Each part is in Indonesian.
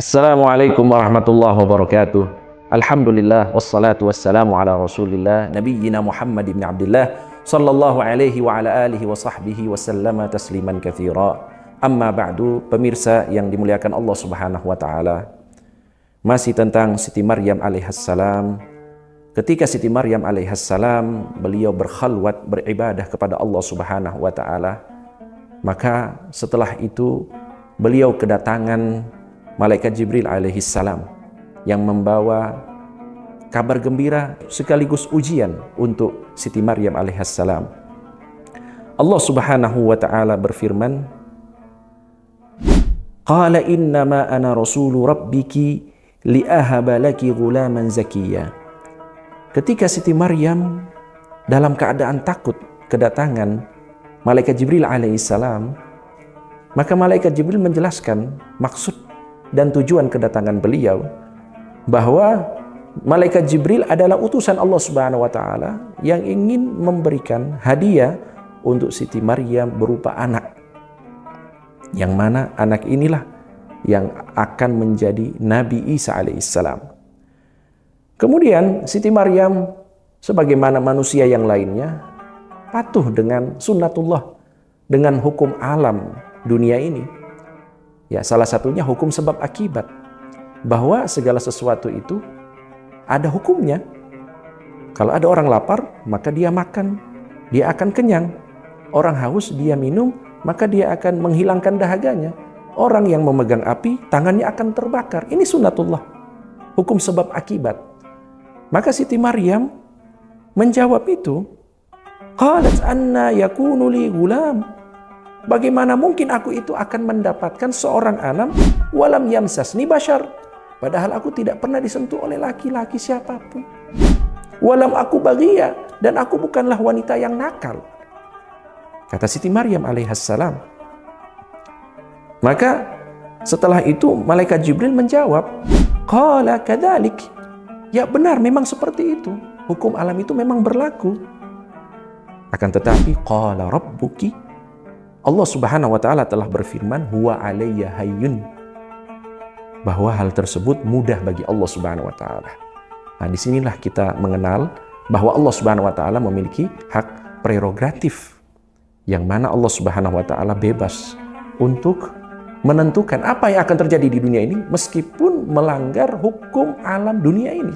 Assalamualaikum warahmatullahi wabarakatuh. Alhamdulillah wassalatu wassalamu ala Rasulillah nabiyyina Muhammad ibn Abdullah sallallahu alaihi wa ala alihi wa sahbihi wa sallama tasliman katsira. Amma ba'du, pemirsa yang dimuliakan Allah Subhanahu wa taala. Masih tentang Siti Maryam alaihissalam. Ketika Siti Maryam alaihissalam beliau berkhalwat beribadah kepada Allah Subhanahu wa taala, maka setelah itu beliau kedatangan Malaikat Jibril alaihissalam yang membawa kabar gembira sekaligus ujian untuk Siti Maryam alaihissalam. Allah Subhanahu wa taala berfirman, "Qala innama ana rasulu rabbiki li'ahaba laki ghulaman zakiyya." Ketika Siti Maryam dalam keadaan takut kedatangan Malaikat Jibril alaihissalam, maka Malaikat Jibril menjelaskan maksud dan tujuan kedatangan beliau, bahwa Malaikat Jibril adalah utusan Allah Subhanahu wa taala yang ingin memberikan hadiah untuk Siti Maryam berupa anak, yang mana anak inilah yang akan menjadi Nabi Isa alaihissalam. Kemudian Siti Maryam sebagaimana manusia yang lainnya patuh dengan sunnatullah, dengan hukum alam dunia ini. Ya, salah satunya hukum sebab akibat, bahwa segala sesuatu itu ada hukumnya. Kalau ada orang lapar, maka dia makan, dia akan kenyang. Orang haus, dia minum, maka dia akan menghilangkan dahaganya. Orang yang memegang api, tangannya akan terbakar. Ini sunnatullah, hukum sebab akibat. Maka Siti Maryam menjawab itu, qalat anna yakunu li gulam. Bagaimana mungkin aku itu akan mendapatkan seorang anak walam yamsasni bashar, padahal aku tidak pernah disentuh oleh laki-laki siapapun. Walam aku baghia, dan aku bukanlah wanita yang nakal, kata Siti Maryam alaihissalam. Maka setelah itu Malaikat Jibril menjawab, qala kadzalik. Ya benar, memang seperti itu. Hukum alam itu memang berlaku. Akan tetapi qala rabbuki, Allah Subhanahu wa taala telah berfirman, huwa alayya hayyun, bahwa hal tersebut mudah bagi Allah Subhanahu wa taala. Nah, disinilah kita mengenal bahwa Allah Subhanahu wa taala memiliki hak prerogatif, yang mana Allah Subhanahu wa taala bebas untuk menentukan apa yang akan terjadi di dunia ini meskipun melanggar hukum alam dunia ini.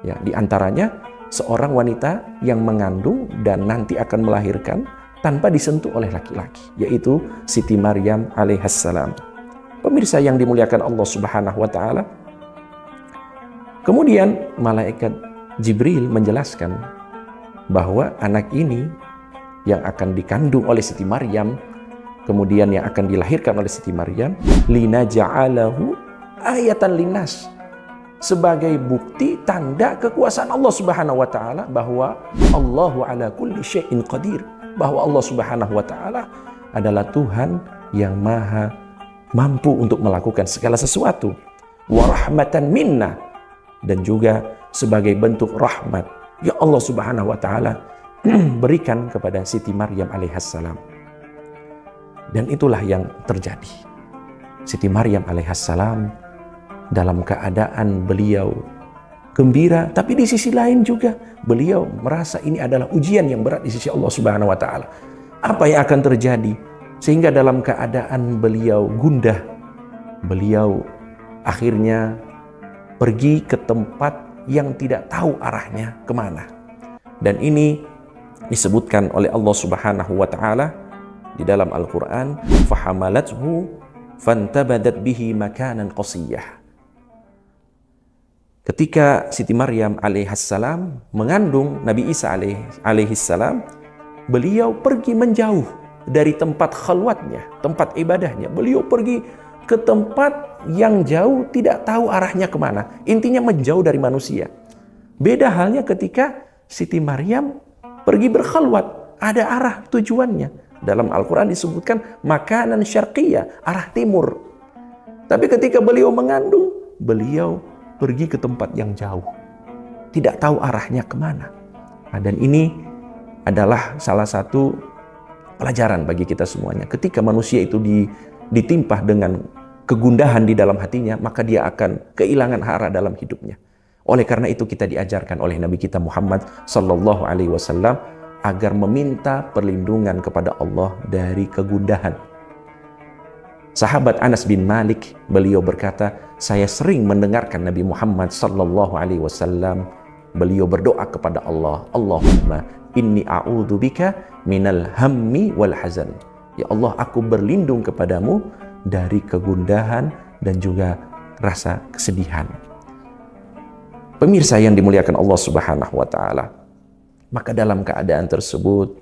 Ya, di antaranya seorang wanita yang mengandung dan nanti akan melahirkan tanpa disentuh oleh laki-laki, yaitu Siti Maryam alaihissalam. Pemirsa yang dimuliakan Allah Subhanahu wa taala. Kemudian Malaikat Jibril menjelaskan bahwa anak ini yang akan dikandung oleh Siti Maryam, kemudian yang akan dilahirkan oleh Siti Maryam, linaja'alahu ayatan linnas, sebagai bukti tanda kekuasaan Allah Subhanahu wa taala, bahwa Allahu ala kulli syai'in qadir, bahwa Allah Subhanahu wa taala adalah Tuhan yang maha mampu untuk melakukan segala sesuatu. Wa rahmatan minna, dan juga sebagai bentuk rahmat ya Allah Subhanahu wa taala berikan kepada Siti Maryam alaihissalam. Dan itulah yang terjadi. Siti Maryam alaihissalam dalam keadaan beliau gembira, tapi di sisi lain juga beliau merasa ini adalah ujian yang berat di sisi Allah Subhanahu wa taala. Apa yang akan terjadi? Sehingga dalam keadaan beliau gundah, beliau akhirnya pergi ke tempat yang tidak tahu arahnya kemana. Dan ini disebutkan oleh Allah Subhanahu wa taala di dalam Al-Qur'an, fahamalathu fantabadat bihi makanan qasiyyah. Ketika Siti Maryam alaihissalam mengandung Nabi Isa alaihissalam, beliau pergi menjauh dari tempat khalwatnya, tempat ibadahnya. Beliau pergi ke tempat yang jauh, tidak tahu arahnya kemana. Intinya menjauh dari manusia. Beda halnya ketika Siti Maryam pergi berkhalwat, ada arah tujuannya. Dalam Al-Quran disebutkan makanan syarqiyah, arah timur. Tapi ketika beliau mengandung, beliau pergi ke tempat yang jauh, tidak tahu arahnya kemana. Nah, dan ini adalah salah satu pelajaran bagi kita semuanya. Ketika manusia itu ditimpa dengan kegundahan di dalam hatinya, maka dia akan kehilangan arah dalam hidupnya. Oleh karena itu kita diajarkan oleh Nabi kita Muhammad sallallahu alaihi wasallam agar meminta perlindungan kepada Allah dari kegundahan. Sahabat Anas bin Malik, beliau berkata, saya sering mendengarkan Nabi Muhammad sallallahu alaihi wasallam beliau berdoa kepada Allah, Allahumma inni a'udzubika minal hammi wal hazan. Ya Allah, aku berlindung kepadamu dari kegundahan dan juga rasa kesedihan. Pemirsa yang dimuliakan Allah Subhanahu wa taala, maka dalam keadaan tersebut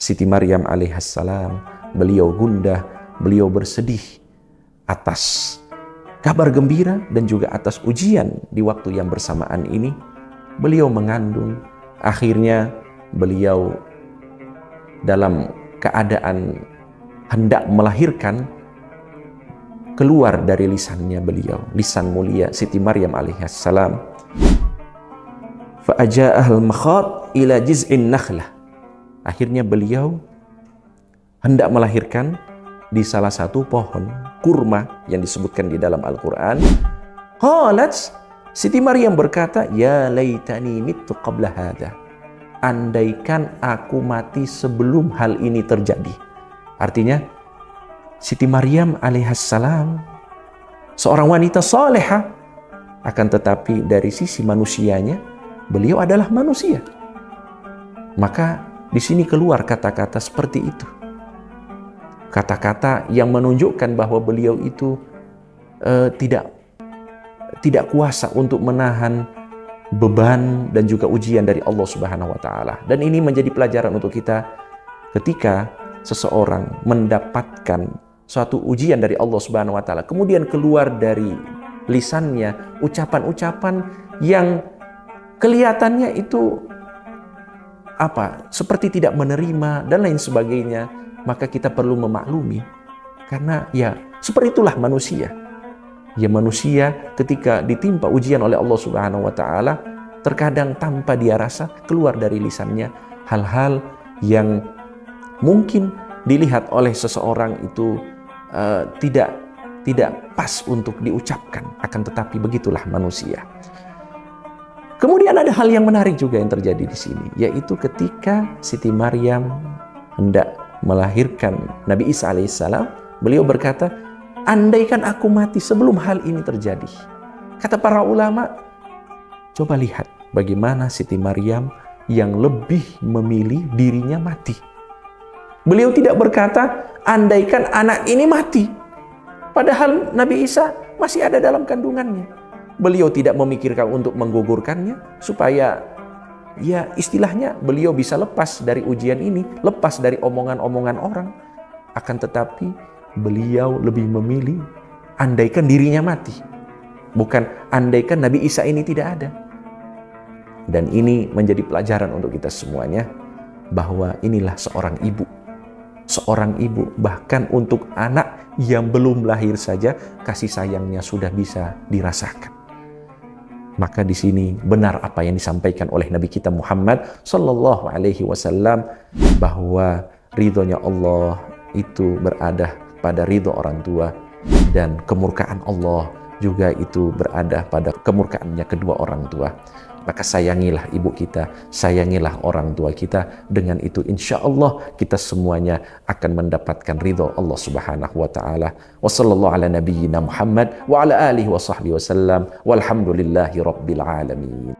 Siti Maryam alaihissalam beliau gundah, beliau bersedih atas kabar gembira dan juga atas ujian di waktu yang bersamaan ini. Beliau mengandung, akhirnya beliau dalam keadaan hendak melahirkan, keluar dari lisannya beliau, lisan mulia Siti Maryam alaihissalam, fa'aja'ahal makhat ila jiz'in nakhlah. Akhirnya beliau hendak melahirkan di salah satu pohon kurma yang disebutkan di dalam Al-Quran. Qalat, Siti Maryam berkata, ya laitani mittu qabla hadha. Andaikan aku mati sebelum hal ini terjadi. Artinya, Siti Maryam alaihissalam seorang wanita salehah, akan tetapi dari sisi manusianya beliau adalah manusia. Maka di sini keluar kata-kata seperti itu. Kata-kata yang menunjukkan bahwa beliau itu tidak kuasa untuk menahan beban dan juga ujian dari Allah Subhanahu wa taala. Dan ini menjadi pelajaran untuk kita ketika seseorang mendapatkan suatu ujian dari Allah Subhanahu wa taala, kemudian keluar dari lisannya ucapan-ucapan yang kelihatannya itu seperti tidak menerima dan lain sebagainya, maka kita perlu memaklumi, karena ya seperti itulah manusia. Ya manusia ketika ditimpa ujian oleh Allah Subhanahu wa taala, terkadang tanpa dia rasa keluar dari lisannya hal-hal yang mungkin dilihat oleh seseorang itu tidak pas untuk diucapkan, akan tetapi begitulah manusia. Kemudian ada hal yang menarik juga yang terjadi di sini, yaitu ketika Siti Maryam hendak melahirkan Nabi Isa alaihissalam, beliau berkata, andaikan aku mati sebelum hal ini terjadi. Kata para ulama, coba lihat bagaimana Siti Maryam yang lebih memilih dirinya mati. Beliau tidak berkata, andaikan anak ini mati, padahal Nabi Isa masih ada dalam kandungannya. Beliau tidak memikirkan untuk menggugurkannya, supaya ya istilahnya beliau bisa lepas dari ujian ini, lepas dari omongan-omongan orang. Akan tetapi beliau lebih memilih andaikan dirinya mati, bukan andaikan Nabi Isa ini tidak ada. Dan ini menjadi pelajaran untuk kita semuanya, bahwa inilah seorang ibu. Seorang ibu, bahkan untuk anak yang belum lahir saja, kasih sayangnya sudah bisa dirasakan. Maka di sini benar apa yang disampaikan oleh Nabi kita Muhammad sallallahu alaihi wasallam, bahwa ridhonya Allah itu berada pada ridho orang tua, dan kemurkaan Allah juga itu berada pada kemurkaannya kedua orang tua. Maka sayangilah ibu kita, sayangilah orang tua kita. Dengan itu insya Allah kita semuanya akan mendapatkan ridho Allah Subhanahu wa taala. Wa sallallahu ala nabiyyina Muhammad wa ala alihi wa sahbihi wasallam. Walhamdulillahi rabbil alamin.